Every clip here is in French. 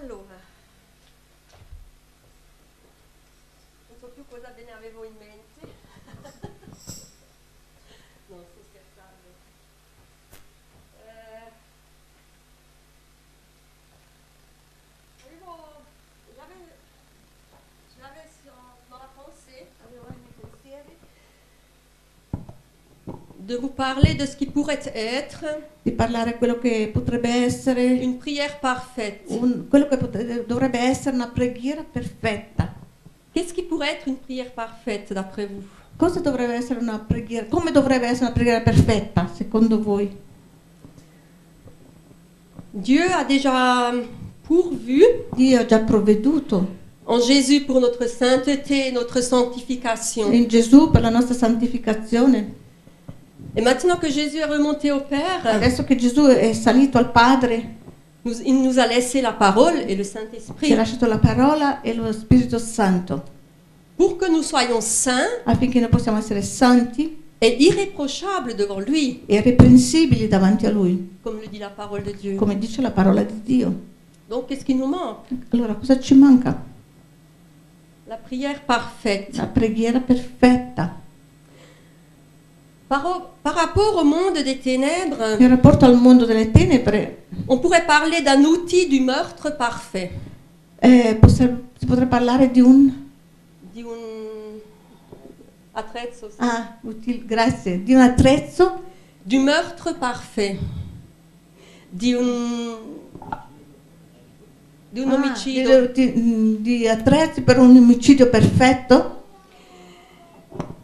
Allora, non so più cosa ve ne avevo in mente. No, sto scherzando. J'avais dans la pensée, avevo nei miei pensieri, de vous parler de ce qui pourrait être di parlare quello che potrebbe essere une prière parfaite. quello che dovrebbe essere una preghiera perfetta. Qu'est-ce qui pourrait être une prière parfaite d'après vous? Cosa dovrebbe essere una preghiera? Come dovrebbe essere una preghiera perfetta secondo voi? Dieu a déjà pourvu Dio ha già provveduto en Jésus pour notre sainteté, notre sanctification. in Gesù per la nostra santificazione. Et maintenant que Jésus est remonté au Père, Adesso che Gesù è salito al Padre, il nous a laissé la parole et le ci ha Saint-Esprit lasciato la parola e lo Spirito Santo pour que nous soyons saints affinché noi possiamo essere santi et irréprochables devant lui, e irreprensibili davanti a Lui, comme le dit la parole de Dieu. come dice la parola di Dio. Donc qu'est-ce qui nous manque? Allora cosa ci manca? La prière parfaite. La preghiera perfetta. Par rapport au monde des ténèbres, In rapporto al mondo delle tenebre on pourrait parler d'un outil du meurtre parfait. si potrebbe parlare di un Di un attrezzo, grazie, di un attrezzo du meurtre parfait. Di un omicidio. di attrezzi per un omicidio perfetto.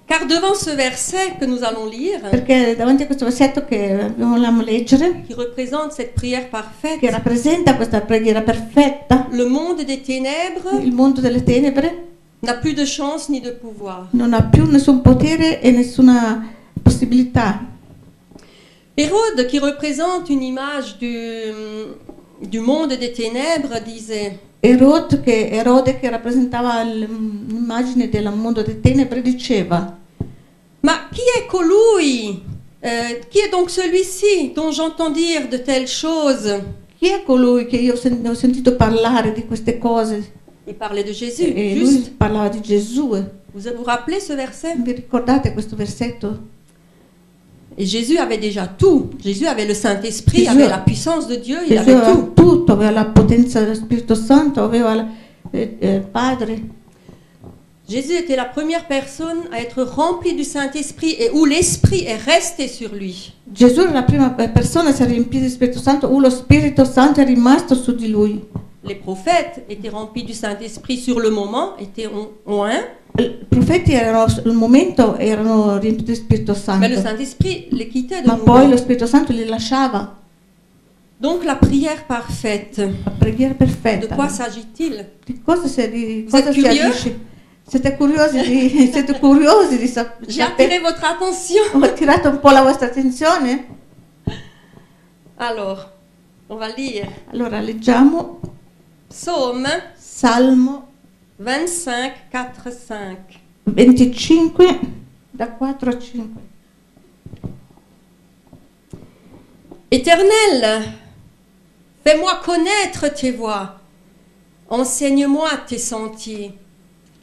Car devant ce verset que nous allons lire, Perché davanti a questo versetto che vogliamo leggere, qui représente cette prière parfaite, che rappresenta questa preghiera perfetta, le monde des ténèbres il mondo delle tenebre n'a plus de chance ni de pouvoir. non ha più nessun potere e nessuna possibilità. Hérode, qui représente une image du monde des ténèbres, disait: Erode, che rappresentava l'immagine del mondo delle tenebre, diceva: Ma qui est colui? Qui est donc celui-ci dont j'entends dire de telles choses? chi è colui che io ho sentito parlare di queste cose? Il parlait de Jésus, E juste. lui parlava di Gesù. Vous vous rappelez ce verset? Vi ricordate questo versetto? Et Jésus avait déjà tout. Jésus avait le Saint-Esprit, Gesù- avait la puissance de Dieu, il Gesù avait aveva tout. tutto, aveva la potenza dello Spirito Santo, aveva il Padre. Jésus était la première personne à être remplie du Saint-Esprit et où l'Esprit est resté sur lui. Gesù era la prima persona a essere riempita di Spirito Santo, lo Spirito Santo è rimasto su di lui. Les prophètes étaient remplis du Saint-Esprit sur le moment, étaient oints, I profeti erano sul momento erano riempiti di Spirito mais le Santo, Saint-Esprit les quittait de ma poi lo nouveau. Spirito Santo li lasciava. Donc la prière parfaite, La preghiera de perfetta. quoi s'agit-il? Di cosa si Vous êtes curieux? agisce? Siete curiosi di J'ai attiré sapere? votre attention. Ho attirato un po' la vostra attenzione? Alors, on va lire Allora leggiamo Psaume Salmo 25, 4, 5. 25 da 4 a 5. Éternel, fais-moi connaître tes voies, enseigne-moi tes sentiers,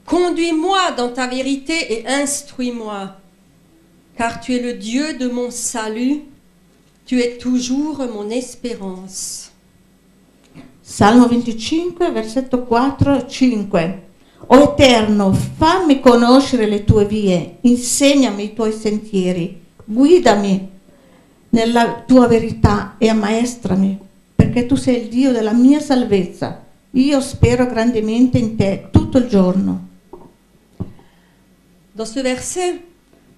conduis-moi dans ta vérité et instruis-moi, car tu es le Dieu de mon salut, tu es toujours mon espérance. Salmo 25, versetto 4 5. O Eterno, fammi conoscere le tue vie, insegnami i tuoi sentieri, guidami nella tua verità e ammaestrami, perché tu sei il Dio della mia salvezza. Io spero grandemente in te tutto il giorno. Dans ce verset,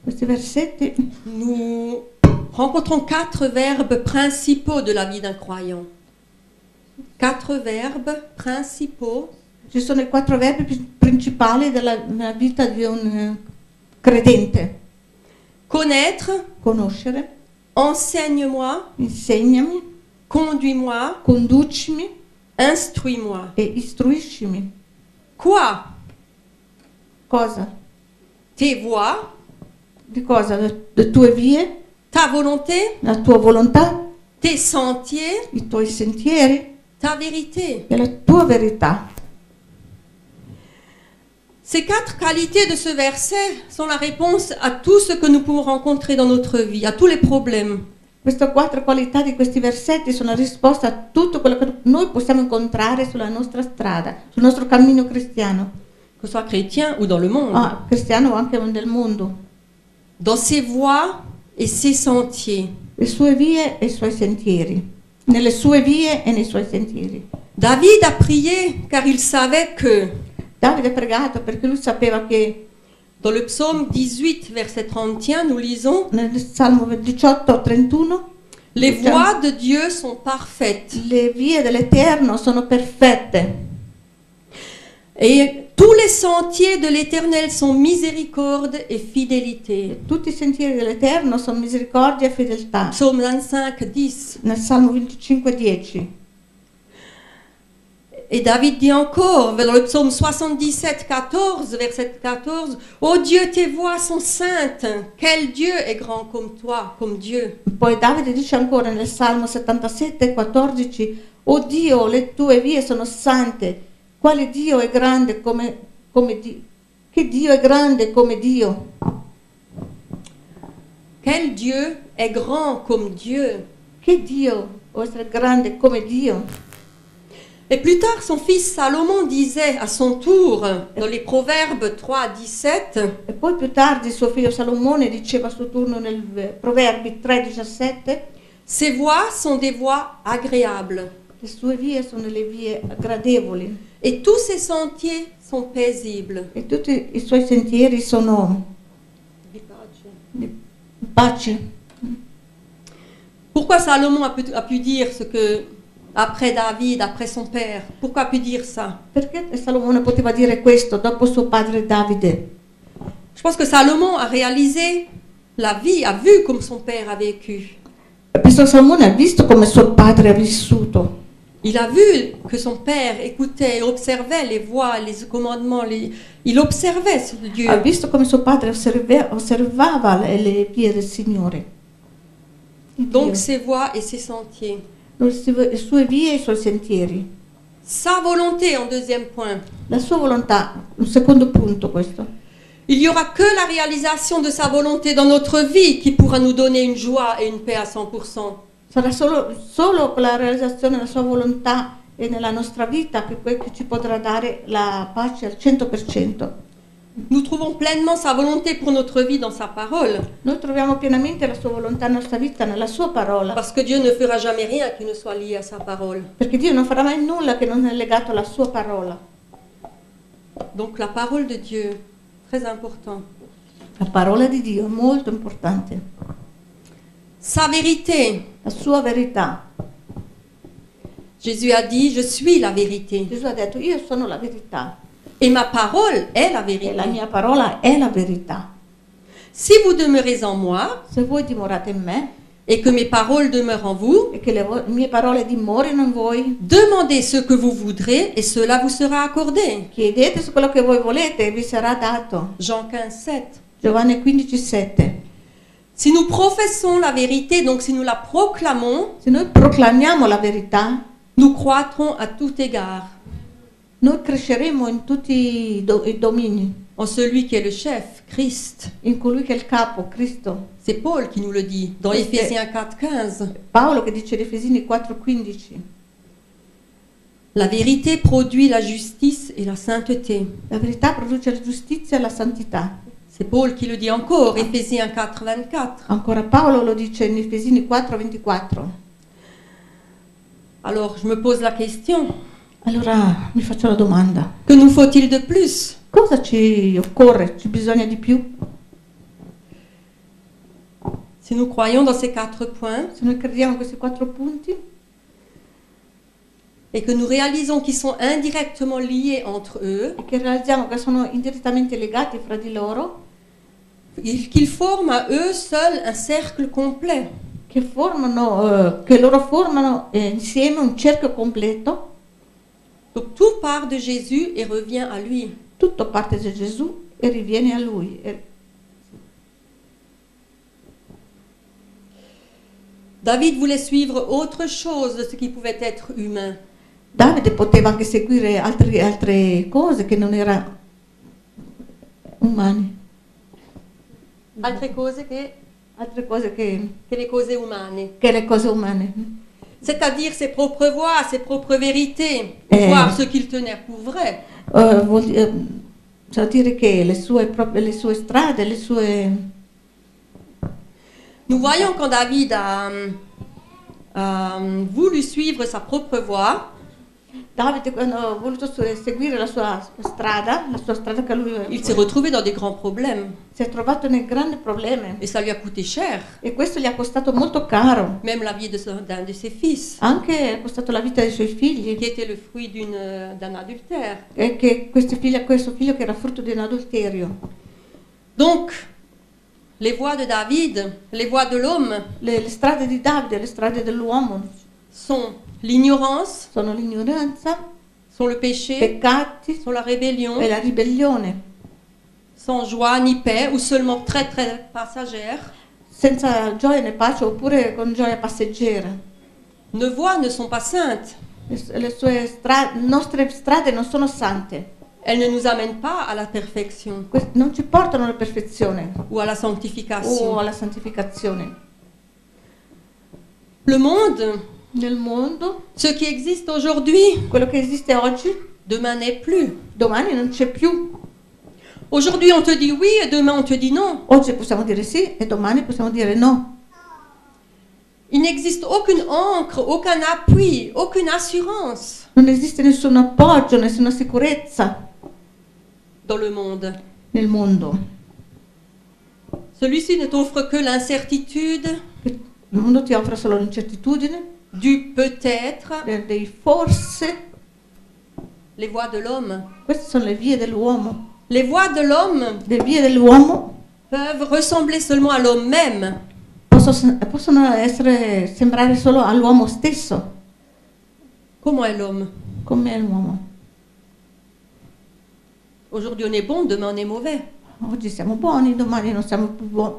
Questi versetti nous rencontrons 4 verbes principaux de la vie d'un croyant. 4 verbes principaux ci sono i 4 verbi principali della vita di un credente. connaître, Conoscere, enseigne-moi, insegnami, conduis-moi, conducimi instruis-moi. e istruiscimi. Quoi? Cosa? Tes voies, Di cosa? Le tue vie, ta volonté, la tua volontà, tes sentiers, i tuoi sentieri, ta vérité. è la tua verità. Ces 4 qualités de ce verset sont la réponse à tout ce que nous pouvons rencontrer dans notre vie, à tous les problèmes. Queste 4 qualità di questi versetti sono risposta a tutto quello che noi possiamo incontrare sulla nostra strada, sul nostro cammino cristiano, Que ce soit chrétien ou dans le monde. cristiano o anche nel mondo. Dans ses voies et ses sentiers. Le sue vie e i suoi sentieri, nelle sue vie e nei suoi sentieri. David a prié car il savait que, Davide ha pregato perché lui sapeva che dans le psaume 18, verset 31, nous lisons, nel Salmo 18-31 les voies de Dieu sont parfaites le vie dell'Eterno sono perfette et tous les sentiers de l'Éternel sont miséricorde et fidélité. e tutti i sentieri dell'Eterno sono misericordia e fedeltà. Psaume 25, 10. Nel Salmo 25-10. Et David dit encore, dans le psaume 77, 14, verset 14, « Ô Dieu, tes voies sont saintes, quel Dieu est grand comme toi, comme Dieu. Poi Davide dice ancora nel Salmo 77-14: O Dio, le tue vie sono sante, quale Dio è grande come Dio? Che Dio è grande come Dio? Quel Dieu est grand comme Dieu. » Che Dio può essere grande come Dio? Et plus tard, son fils Salomon disait à son tour, dans les Proverbes 3, 17, E poi più tardi suo figlio Salomone diceva a suo turno nel Proverbi 3:17: « Ses voies sont des voies agréables, le sue vie sono le vie gradevoli et tous ses sentiers sont paisibles. e tutti i suoi sentieri sono di pace. Pourquoi Salomon a pu dire ce que, après David, après son père, pourquoi a pu dire ça? Perché Salomone poteva dire questo dopo suo padre Davide? Je pense que Salomon a réalisé la vie, a vu comme son père a vécu. Penso Salomone ha visto come suo padre ha vissuto. Il a vu que son père écoutait et observait les voies, les commandements, il observait ce Dieu. Ha visto come suo padre osservava le vie del Signore. Di Donc Dio. ses voies et ses sentiers. Le sue vie e i suoi sentieri. Sa volonté en deuxième point. La sua volontà, un secondo punto questo. Il n'y aura que la réalisation de sa volonté dans notre vie qui pourra nous donner une joie et une paix à 100%. Sarà solo con la realizzazione della sua volontà e nella nostra vita che ci potrà dare la pace al 100%. Nous trouvons pleinement sa volonté pour notre vie dans sa parole. Noi troviamo pienamente la sua volontà nella nostra vita, nella sua parola. Parce que Dieu ne fera jamais rien qui ne soit lié à sa parole. Perché Dio non farà mai nulla che non è legato alla sua parola. Donc la parole de Dieu, très important. La parola di Dio è molto importante. Sa vérité. La sua verità. Jésus a dit, je suis la vérité. Gesù ha detto: io sono la verità Et ma parole est la e vérité. la mia parola è la verità. Si vous demeurez en moi Se voi dimorate in me et que mes paroles demeurent en vous, e che le mie parole dimorino in voi, demandez ce que vous voudrez et cela vous sera accordé. chiedete su quello che voi volete e vi sarà dato. Jean 15, 7. Giovanni 15:7. Si nous professons la vérité, donc si nous la proclamons, Se noi proclamiamo la verità, nous croîtrons à tout égard noi cresceremo in tutti i domini, en celui qui est le chef, Christ. in colui che è il capo, Cristo. C'est Paul qui nous le dit dans Questo è Éphésiens 4, 15. Paolo che dice in Efesini 4:15. La vérité produit la justice et la sainteté. La verità produce la giustizia e la santità. C'est Paul qui le dit encore, Éphésiens 4, 24. Ancora Paolo lo dice in Efesini 4:24. Alors je me pose la question, Allora mi faccio la domanda: que nous faut-il de plus? cosa ci occorre, ci bisogna di più? Si nous croyons dans ces 4 points Se noi crediamo in questi 4 punti et que nous réalisons qu'ils sont indirectement liés entre eux, e che realizziamo che sono indirettamente legati fra di loro, qu'ils forment à eux seuls un cercle complet. che loro formano insieme un cerchio completo. Donc tout part de Jésus et revient à lui. Tutto parte da Gesù e riviene a Lui. David voulait suivre autre chose de ce qui pouvait être humain. Davide poteva anche seguire altre cose che non erano umane, Altre cose altre cose che le cose umane. le cose umane. C'est-à-dire ses propres voix, ses propres vérités, voire ce qu'il tenait pour vrai. Cioè dire che le sue strade, le sue... Nous voyons quand David a voulu suivre sa propre voie, Davide quando ha voluto seguire la sua strada che lui il s'est retrouvé dans des grands problèmes si è trovato nel grande problema et ça lui a coûté cher, e questo gli ha costato molto caro, même la vie d'un de ses fils, anche è costato la vita dei suoi figli, qui était le fruit d'un adultère. e che questo figlio che era frutto di un adulterio. Donc, les voies de David, les voies de l'homme Le strade di Davide, le strade dell'uomo sont l'ignorance, sono l'ignoranza, sont le péché, peccati sont la rébellion, e la ribellione, sans joie ni paix ou seulement très très passagère. senza gioia né pace oppure con gioia passeggera. Nos voies ne sont pas saintes. Nostre strade non sono sante, Elles ne nous amènent pas à la perfection non ci portano alla perfezione ou à la sanctification. o alla santificazione. Le monde, Nel mondo, ce qui existe aujourd'hui, quello che esiste oggi, demain n'est plus. domani non c'è più. Aujourd'hui, on te dit oui et demain, on te dit non. Oggi possiamo dire sì e domani possiamo dire no. Il n'existe aucune encre, aucun appui, aucune assurance Non esiste nessun appoggio, nessuna sicurezza dans le monde. nel mondo. Celui-ci ne t'offre que l'incertitude, Il mondo ti offre solo l'incertitudine, du peut-être, dei forse. les voies de l'homme. Queste sono le vie dell'uomo. Les voies de l'homme Le vie dell'uomo peuvent ressembler seulement à l'homme même, possono sembrare solo all'uomo stesso. Comment est l'homme? Com'è l'uomo? Aujourd'hui on est bon, demain on est mauvais. Oggi siamo buoni, domani non siamo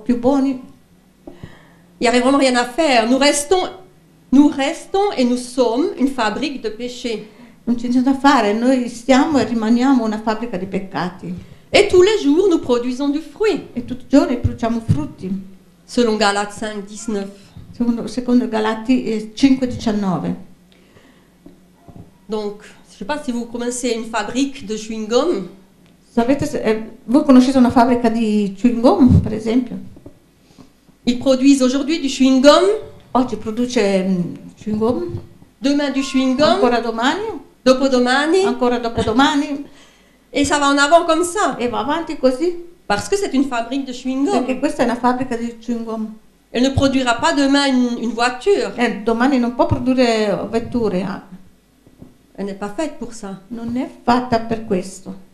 più buoni. Il n'y avait vraiment rien à faire. Nous restons et nous sommes une fabrique de péché. Non c'è niente da fare, noi siamo e rimaniamo una fabbrica di peccati. Et tous les jours nous produisons du fruit, E tutti i giorni produciamo frutti. selon Galates 5, 19. Secondo Galati 5,19. Donc, je ne sais pas si vous connaissez une fabrique de chewing-gum. Voi conoscete una fabbrica di chewing gum, per esempio? Ils produisent aujourd'hui du chewing-gum, Oggi produce chewing gum, demain du chewing-gum, ancora domani, dopodomani, ancora dopodomani, et ça va en avant comme ça, e va avanti così, parce que c'est une fabrique de perché chewing-gum. questa è una fabbrica di chewing gum. Elle ne produira pas demain une voiture. Domani non può produrre vetture, Elle n'est pas faite pour ça. non è fatta per questo.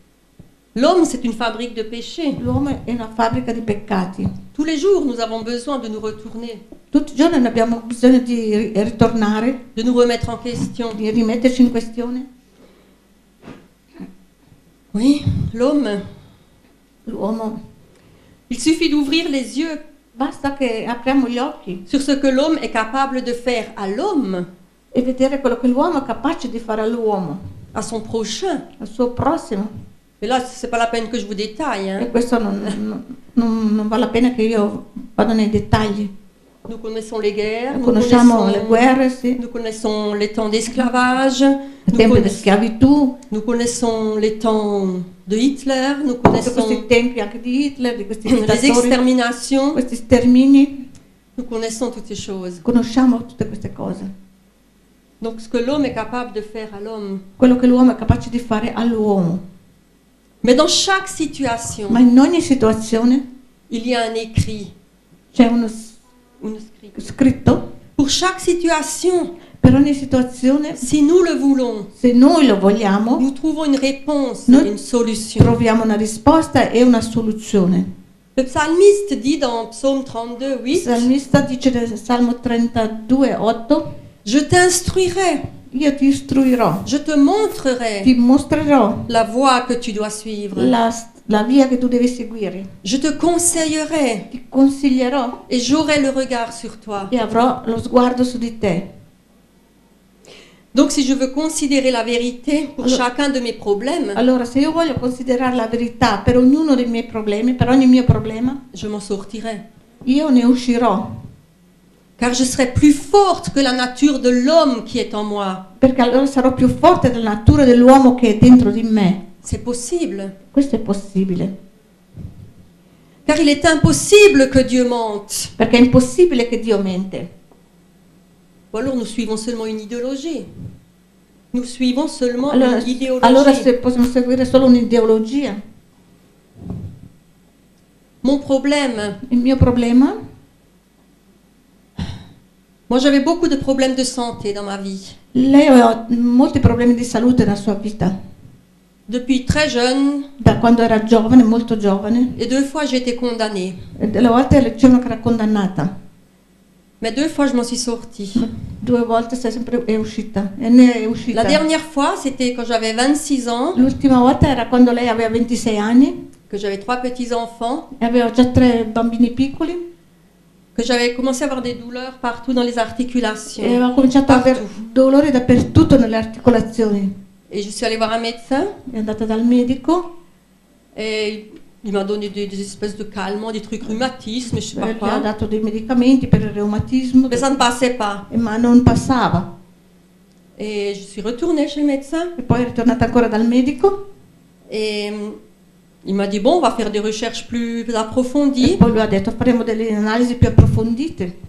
L'homme, c'est une fabrique de péché. L'uomo è una fabbrica di peccati. Tous les jours, nous avons besoin de nous retourner, Tutti i giorni noi abbiamo bisogno di ritornare, de nous remettre en question. di rimetterci in questione. Oui, l'homme. L'uomo, Il suffit d'ouvrir les yeux basta che apriamo gli occhi sur ce que l'homme est capable de faire à l'homme, e vedere quello che l'uomo è capace di fare all'uomo, à son prochain. al suo prossimo. Mais là, c'est pas la peine que je vous détaille. Hein. E questo non vale la pena che io vada nei dettagli. Nous connaissons les guerres, Conosciamo le guerre, sì, nous connaissons les temps d'esclavage, i tempi di schiavitù, nous connaissons les temps de Hitler, nous tutti connaissons questi tempi anche di Hitler, di questi les dittatori, exterminations, questi stermini, nous connaissons toutes ces choses. conosciamo tutte queste cose. Donc ce que l'homme est capable de faire à l'homme. Quello che l'uomo è capace di fare all'uomo. Mais dans chaque situation, Ma in ogni situazione il y a un écrit. c'è uno scritto, Pour chaque situation, per ogni situazione, si nous le voulons, se noi lo vogliamo, nous trouvons une réponse, Nous une solution. troviamo una risposta e una soluzione. Le psalmiste dit dans Psaume 32, Il 8, salmista dice nel Salmo 32,8: je t'instruirai, io ti istruirò, je te montrerai ti mostrerò la voie que tu dois suivre. la via che tu devi seguire, Je te conseillerai ti consiglierò et j'aurai le regard sur toi. e avrò lo sguardo su di te. Donc si je veux considérer la vérité pour Allora- chacun de mes problèmes, Allora, se io voglio considerare la verità per ognuno dei miei problemi, per ogni mio problema, je m'en sortirai. io ne uscirò, Car je serai plus forte que la nature de l'homme qui est en moi. perché allora sarò più forte della natura dell'uomo che è dentro di me. C'est possible. Questo è possibile, Car il est impossible que Dieu mente. perché è impossibile che Dio mente. Ou alors nous suivons seulement une idéologie. Nous suivons seulement Allora, une idéologie. allora se possiamo seguire solo un'ideologia. Mon problème, Il mio problema, moi j'avais beaucoup de problèmes de santé dans ma vie. lei aveva molti problemi di salute nella sua vita, Depuis très jeune, da quando era giovane, molto giovane, et 2 fois j'ai été condamnée. e delle volte dicevano che era condannata, Mais 2 fois je m'en suis sortie. 2 volte sempre è uscita, e ne è uscita. La dernière fois, c'était quand j'avais 26 ans, L'ultima volta era quando lei aveva 26 anni que j'avais 3 petits-enfants, e aveva già 3 bambini piccoli que j'avais commencé à avoir des douleurs partout dans les articulations. e aveva cominciato ad avere Partout. dolori dappertutto nelle articolazioni. Et je suis allée voir un médecin È andata dal medico, et il m'a donné des espèces de calmants, des trucs rhumatisme, je sais pas gli ha quoi. dato dei medicamenti per il reumatismo, Mais ça ne passait pas. ma non passava. Et je suis retournée chez le médecin E poi è ritornata ancora dal medico et il m'a dit bon, on va faire des recherches plus e approfondies. poi lui ha detto faremo delle analisi più approfondite.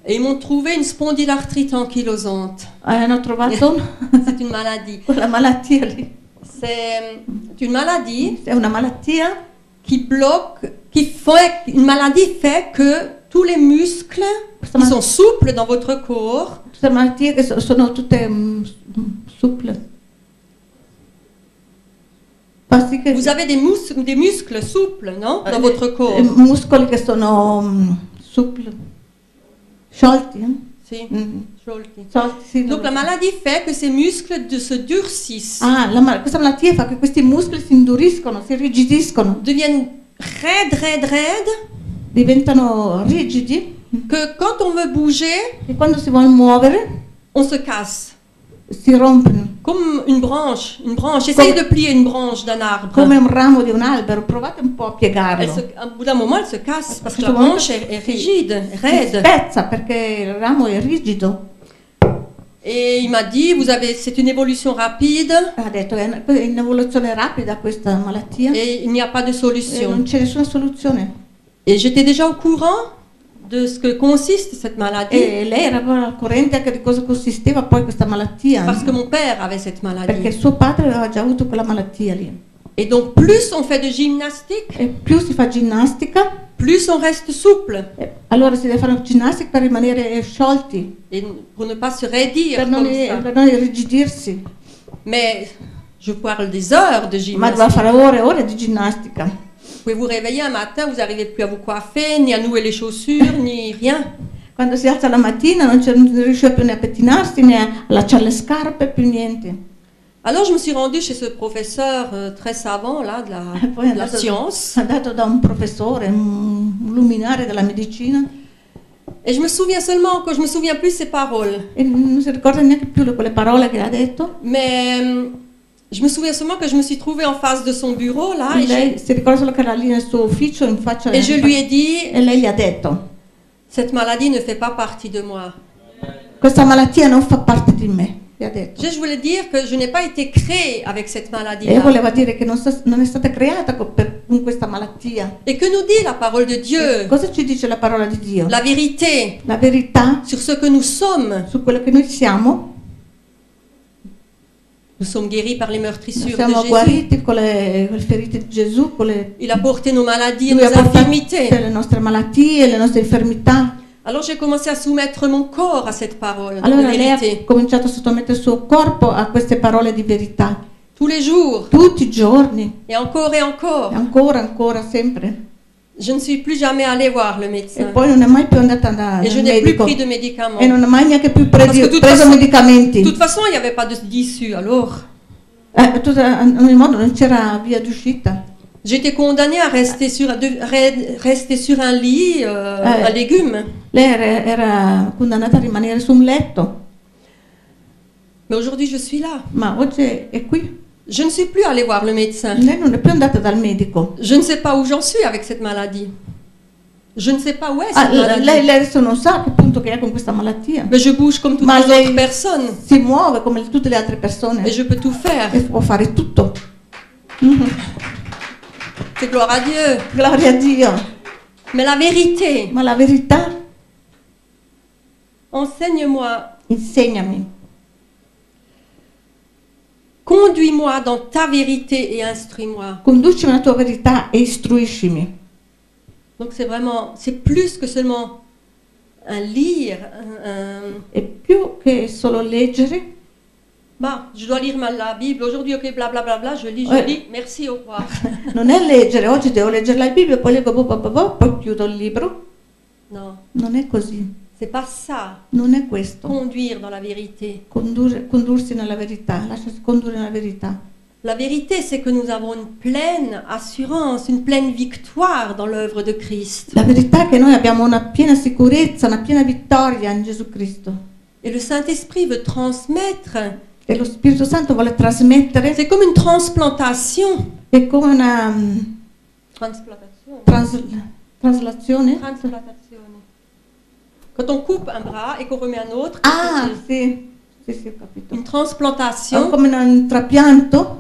Et ils m'ont trouvé une spondylarthrite ankylosante. Hanno trovato C'est une maladie. quella malattia lì. C'est une maladie È una malattia qui bloque, une maladie fait que tous les muscles qui sont souples dans votre corps Queste malattie che sono tutte supple. Fa sì che vous avez des muscles souples, non? Dans votre corps. muscoli che sono supple, sciolti. Si, Mm. sciolti. Sciolti, sì, Donc la maladie fait que ces muscles se durcissent, questa malattia fa che questi muscoli si induriscono, si irrigidiscono, deviennent raides, diventano rigidi que quand on veut bouger, e quando si vuole muovere on se casse. si rompono. Comme une branche. Essayez de plier une branche d'un arbre. Come un ramo di un albero, provate un po' a piegarlo. À bout d'un moment, elle se casse parce que la Questo momento branche est si- rigide, si raide. spezza perché il ramo è rigido. Et il m'a dit, c'est une évolution rapide Ha detto è un'evoluzione rapida questa malattia et il n'y a pas de e solution. non c'è nessuna soluzione. Et j'étais déjà au courant de ce que consiste cette maladie E lei era proprio al corrente anche di cosa consisteva poi questa malattia, parce que mon père avait cette perché maladie. suo padre aveva già avuto quella malattia lì. Et donc plus on fait de gymnastique, E più si fa ginnastica, plus on reste souple allora si deve fare ginnastica per rimanere sciolti, et pour ne pas se raidir per non, comme ça. per non irrigidirsi. Mais je parle des heures de Ma doveva gymnastique. fare ore e ore di ginnastica. Vous pouvez vous réveiller un matin, vous n'arrivez plus à vous coiffer, ni à nouer les chaussures, ni rien. Quando si alza la mattina non riusciva più né a pettinarsi né a allacciare le scarpe, più niente. Alors je me suis rendue chez ce professeur très savant là de E poi è la andato, science. è andato da un professore, un luminare della medicina, Et je me souviens seulement, que je me souviens plus ses paroles, e non si ricorda neanche più quelle parole che ha detto. mais je me souviens seulement que je me suis trouvée en face de son bureau là Lei si ricorda solo che era lì nel suo ufficio in faccia et je lui ai dit, e lei gli ha detto: cette maladie ne fait pas partie de moi. questa malattia non fa parte di me, gli ha detto. Je voulais dire que je n'ai pas été créée avec cette maladie E là. voleva dire che non è stata creata con questa malattia. Et que nous dit la parole de Dieu, Cosa ci dice la parola di Dio? la vérité La verità sur ce que nous sommes. su quello che noi siamo. Nous sommes guéris par les meurtrissures de Siamo Jésus. guariti con le ferite di Gesù, con le... Il a porté nos maladies et Lui nos ha portato infirmités. le nostre malattie, le nostre infermità. Alors j'ai commencé à soumettre mon corps à cette parole de Allora lei ha vérité. cominciato a sottomettere il suo corpo a queste parole di verità. Tous les jours, Tutti i giorni, et encore et encore. e ancora, sempre. Je ne suis plus jamais allée voir le E médecin. poi non è mai più andata dal Et je n'ai plus medico. pris de médicaments. E non ha mai neanche più Parce que de toute preso façon- medicamenti. De toute façon, il n'y avait pas d'issue. Alors, In ogni modo non c'era via d'uscita. j'étais condamnée à rester rester sur un lit à Eh. légumes. Lei era condannata a rimanere su un letto. Mais aujourd'hui, je suis là. ma oggi è qui. Je ne suis plus allée voir le médecin. Lei non è più andata dal medico. Je ne sais pas où j'en suis avec cette maladie. Je ne sais pas où est cette maladie. Lei adesso non sa a che punto che è con questa malattia. Mais je bouge comme toutes Ma les lei autres personnes. si muove come tutte le altre persone Et je peux tout faire. e può fare tutto. C'est gloire à Dieu. Gloria a Dio. Mais la vérité, Ma la verità, enseigne-moi, insegnami, conduis-moi dans ta vérité et instruis-moi. conducimi la tua verità e istruiscimi. Donc c'est vraiment, c'est plus que seulement un lire, E più che solo leggere, bah, je dois lire la Bible, aujourd'hui, ok, blablabla, bla, bla, je lis, merci, au revoir. non è leggere, oggi devo leggere la Bibbia, poi leggo, poi chiudo il libro. Non, Non è così, c'est pas ça, non è questo. conduire dans la vérité. Condursi nella verità, lasciarsi condurre nella verità. La vérité, c'est que nous avons une pleine assurance, une pleine victoire dans l'œuvre de Christ. La verità è che noi abbiamo una piena sicurezza, una piena vittoria in Gesù Cristo. Et le Saint-Esprit veut transmettre. E lo Spirito Santo vuole trasmettere, C'est comme une transplantation. è come una Transplantation. traslazione. Transplantation. Quand on coupe un bras et qu'on remet un autre, Ah, sì, ho capito. une È transplantation. come un trapianto.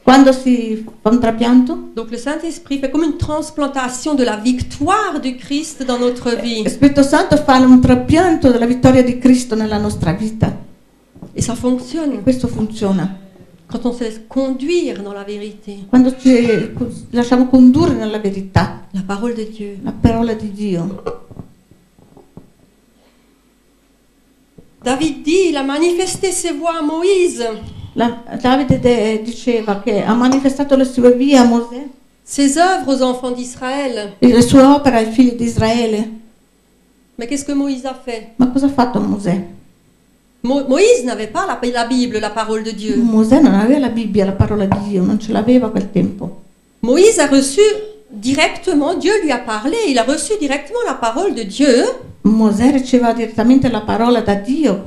Quando si fa un trapianto, Donc le Saint-Esprit fait comme une transplantation de la victoire du Christ dans notre vie. lo Spirito Santo fa un trapianto della vittoria di Cristo nella nostra vita. Et ça fonctionne Questo funziona. quand on se laisse conduire dans la vérité. Quando ci lasciamo condurre nella verità, La parole de Dieu. la parola di Dio. David dit, il a manifesté ses voies à Moïse, Davide diceva che ha manifestato le sue vie a Mosè, ses œuvres aux enfants d'Israël. e le sue opere ai figli di Israele. Mais qu'est-ce que Moïse a fait? Ma cosa ha fatto Mosè? Moïse n'avait pas la Bible, la parole de Dieu. Mosè non aveva la Bibbia, la parola di Dio, non ce l'aveva a quel tempo. Moïse a reçu directement, Dieu lui a parlé, il a reçu directement la parole de Dieu. Mosè riceveva direttamente la parola da Dio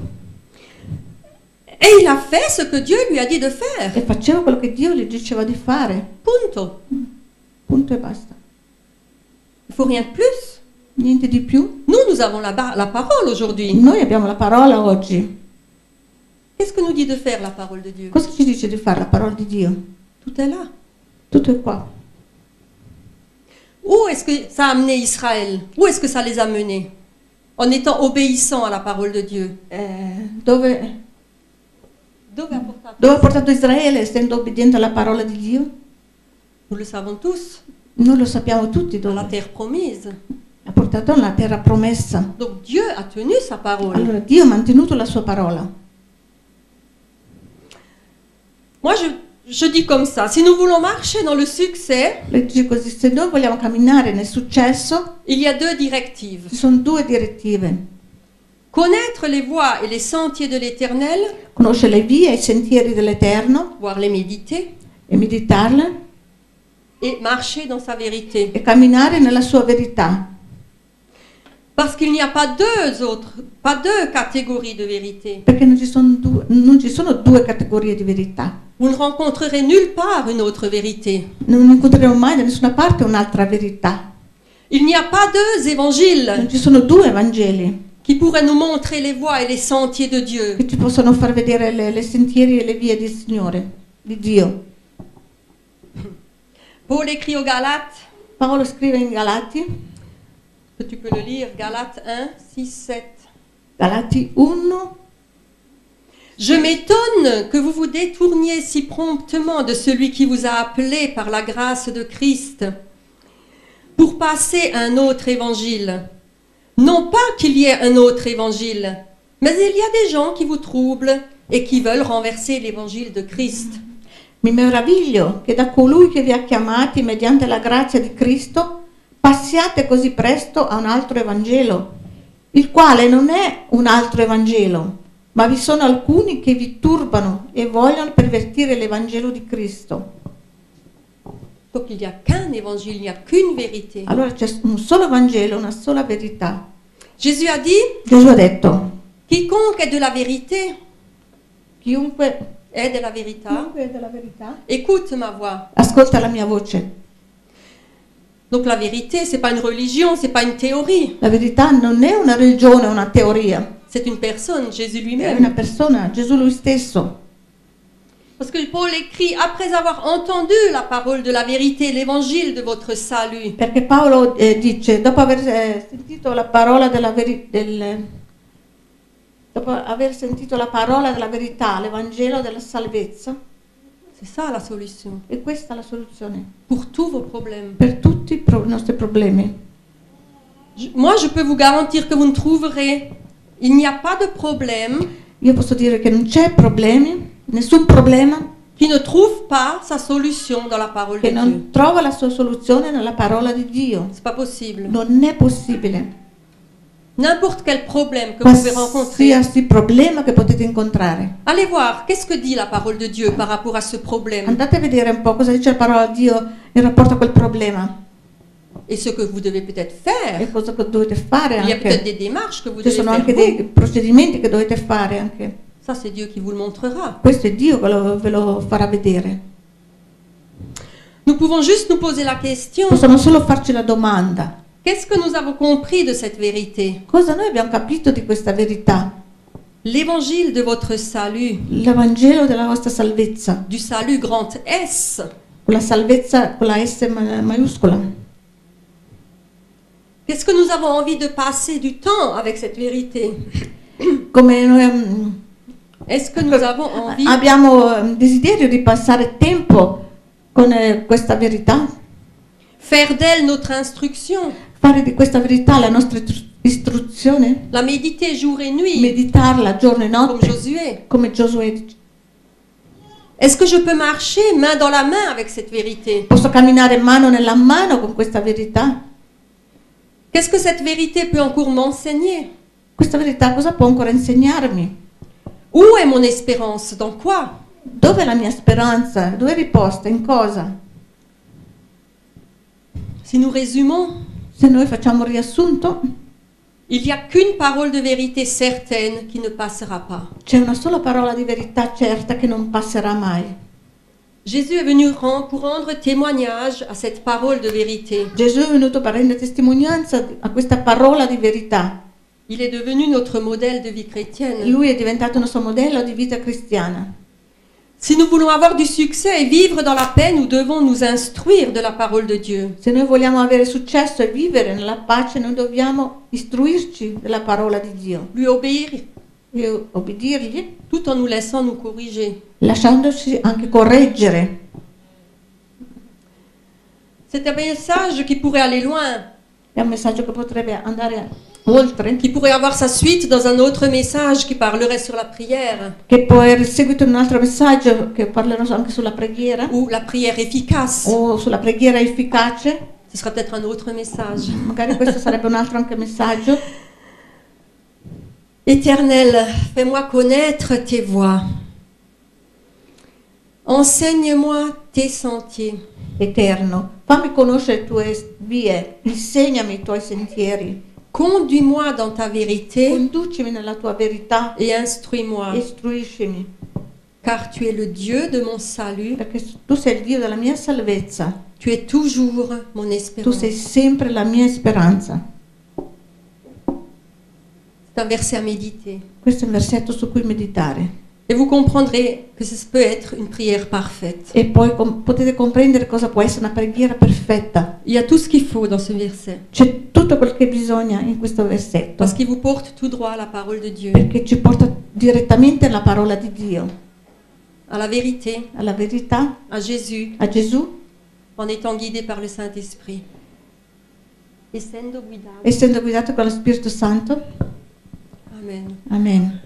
Et il a fait ce que Dieu lui a dit de faire. e faceva quello che Dio gli diceva di fare. Punto. Punto e basta. Il faut rien de plus. Niente di più. Nous avons la parole aujourd'hui. Noi abbiamo la parola oggi. Qu'est-ce que nous dit de faire la parole de Dieu? Cosa ci dice di fare la parola di Dio? Tout est là. Tutto è qua. Où est-ce que ça a amené Israël? Où est-ce que ça les a menés? En étant obéissants à la parole de Dieu. Dove ha portato Israele essendo obbediente alla parola di Dio? Nous le savons tous. Noi lo sappiamo tutti Dans la dove. terre promise. Ha portato nella terra promessa. Donc Dieu a tenu sa parole. Allora Dio ha mantenuto la sua parola. Moi, je dis comme ça. Si nous voulons marcher dans le succès, Le dice così, se noi vogliamo camminare nel successo, il y a deux directives. ci sono due direttive. Connaître les voies et les sentiers de l'Éternel, Conoscere le vie e i sentieri dell'Eterno voire les méditer, e meditarle et marcher dans sa vérité. e camminare nella sua verità. Parce qu'il n'y a pas deux catégories de vérité. Perché non ci sono due categorie di verità. Vous ne rencontrerez nulle part une autre vérité. Non incontreremo mai da nessuna parte un'altra verità. Il n'y a pas deux évangiles Non ci sono due Vangeli qui pourraient nous montrer les voies et les sentiers de Dieu. che ci possono far vedere le sentieri e le vie del Signore, di Dio. Paul écrit aux Galates, Paolo scrive in Galati, tu peux le lire, Galates 1, 6, 7. Galati 1, Je m'étonne que vous vous détourniez si promptement de celui qui vous a appelé par la grâce de Christ pour passer à un autre évangile. Non pas qu'il y ait un autre évangile, mais il y a des gens qui vous troublent et qui veulent renverser l'évangile de Christ. mi meraviglio che da colui che vi ha chiamati mediante la grazia di Cristo passiate così presto a un altro Evangelo, il quale non è un altro Evangelo, ma vi sono alcuni che vi turbano e vogliono pervertire l'Evangelo di Cristo. Donc il n'y a qu'un évangile, il n'y a qu'une vérité. Allora c'è un solo Vangelo, una sola verità. Jésus a dit, Gesù ha detto, quiconque est de la vérité Chiunque è della verità, è della verità, écoute ma voix. ascolta la mia voce. Donc la vérité, c'est pas une religion, c'est pas une théorie. La verità non è una religione, una teoria, C'est une personne, Jésus è lui-même. una persona, Gesù lui stesso. Parce que Paul écrit, après avoir entendu la parole de la vérité, l'évangile de votre salut, Perché Paolo dice, dopo aver sentito la parola dopo aver sentito la parola della verità, l'Evangelo della salvezza, c'est ça la solution, e questa è la soluzione pour tous vos problèmes. per tutti i nostri problemi. Moi, je peux vous garantir que vous ne trouverez, il n'y a pas de problème Io posso dire che non c'è problemi, nessun problema qui ne trouve pas sa solution dans la parole che de Dieu. non trova la sua soluzione nella parola di Dio. C'est pas possible. Non è possibile. N'importe quel problème que vous pouvez rencontrer, Qualsiasi problema che potete incontrare. allez voir, qu'est-ce que dit la parole de Dieu par rapport à ce problème Andate a vedere un po' cosa dice la parola di Dio in rapporto a quel problema et ce que vous devez peut-être faire. e cosa dovete fare Il y a peut-être anche. des démarches que vous Ci devez sono faire. anche dei procedimenti che dovete fare anche. Ça, c'est Dieu qui vous le montrera. Questo è Dio che ve lo farà vedere. Nous pouvons juste nous poser la question, Possiamo solo farci la domanda: qu'est-ce que nous avons compris de cette vérité? cosa noi abbiamo capito di questa verità? L'évangile de votre salut, L'Evangelo della vostra salvezza, du salut grand S, con la salvezza con la S maiuscola. qu'est-ce que nous avons envie de passer du temps avec cette vérité? Come noi Est-ce que nous avons envie abbiamo desiderio di passare tempo con questa verità, faire d'elle notre instruction, fare di questa verità la nostra istruzione, la méditer jour et nuit, meditarla giorno e comme notte, Josué? come Giosuè dice. Est-ce que je peux marcher main dans la main avec cette vérité? Posso camminare mano nella mano con questa verità? Qu'est-ce que cette vérité peut encore m'enseigner? Questa verità cosa può ancora insegnarmi? Où est mon espérance? Dans quoi? Dove è la mia speranza? Dove è riposta? In cosa? Si nous résumons, Se noi facciamo un riassunto, il n'y a qu'une parole de vérité certaine qui ne passera pas. c'è una sola parola di verità certa che non passerà mai. Jésus est venu pour rendre témoignage à cette parole de vérité. Gesù è venuto per rendere testimonianza a questa parola di verità. Il est devenu notre modèle de vie chrétienne. Lui è diventato il nostro modello di vita cristiana. Si nous voulons avoir du succès et vivre dans la paix, nous devons nous instruire de la parole de Dieu. Se noi vogliamo avere successo e vivere nella pace, noi dobbiamo istruirci della parola di Dio Lui obéir e obbedirgli, tout en nous laissant nous corriger. lasciandoci anche correggere. C'est un message qui pourrait aller loin, È un messaggio che potrebbe andare oltre, qui pourrait avoir sa suite dans un autre message qui parlerait sur la prière che può essere seguito in un altro messaggio che parlerà anche sulla preghiera ou la prière efficace. o sulla preghiera efficace. Ce sera peut-être un autre message. Magari questo sarebbe un altro anche messaggio. Éternel, fais-moi connaître tes voies. Enseigne-moi tes sentiers. Eterno, fammi conoscere le tue vie, insegnami i tuoi sentieri, Conduis-moi dans ta vérité conducimi nella tua verità, et instruis-moi, istruiscimi, car tu es le Dieu de mon salut. perché tu sei il Dio della mia salvezza, Tu es toujours mon tu espérance. sei sempre la mia speranza. C'est un verset à méditer. Questo è un versetto su cui meditare Et vous comprendrez que ce peut être une prière parfaite. e poi potete comprendere cosa può essere una preghiera perfetta. Il y a tout ce qu'il faut dans ce verset. C'è tutto quel che bisogna in questo versetto, Parce qu'il vous porte tout droit à la parole de Dieu, perché ci porta direttamente alla parola di Dio, à la vérité, alla verità, à Jésus, a Gesù, en étant guidé par le Saint-Esprit. Essendo guidato. essendo guidato con lo Spirito Santo. Amen. Amen.